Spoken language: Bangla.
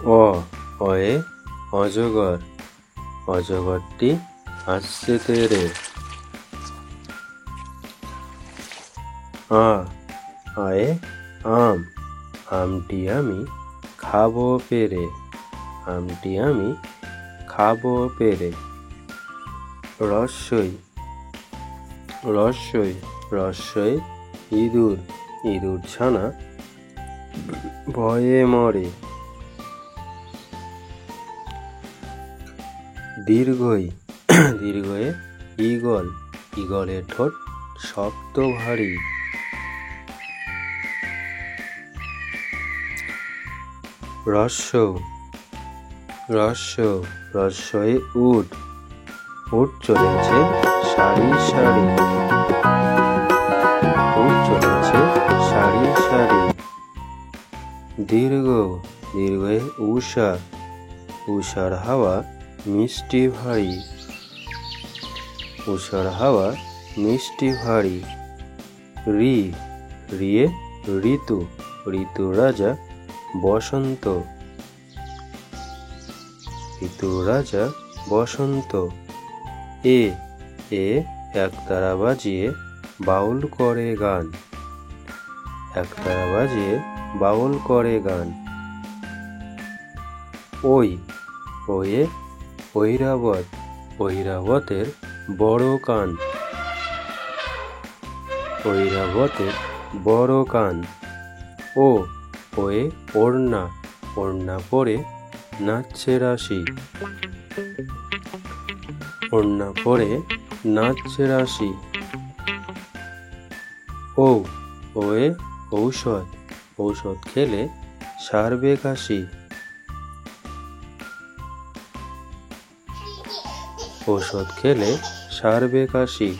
অ অয়ে অজগর, অজগরটি আসছে তেরে। আ আয়ে আম, আমটি আমি খাবো পেরে, আমটি আমি খাবো পেরে। রস্বই রস্বই রস্বই ইঁদুর, ইঁদুর ছানা ভয়ে মরে। দীর্ঘই দীর্ঘয়ে ঈগল, ঈগলের ঠোঁট শক্ত ভারী। রস্যৌ রস্যয়ে উট, উট চলেছে সারি সারি, উট চলেছে সারি সারি। দীর্ঘয়ে উষা, উষার হাওয়া মিষ্টি ভারী, উষার হাওয়া মিষ্টি ভারী। রিয়ে ঋতু, ঋতুর রাজা বসন্ত, ঋতুর রাজা বসন্ত। এ একতারা বাজিয়ে বাউল করে গান, একতারা বাজিয়ে বাউল করে গান। ওয়ে ঐরাবত, ঐরাবতের বড় কান, ঐরাবতের বড় কান। ওয়ে ওড়না, ওড়না পরে নাচছে রাশি, ওড়না পরে নাচছে রাশি। ওয়ে ঔষধ, ঔষধ খেলে সারবে কাশি, ঔষধ খেলে সারবে কাশি।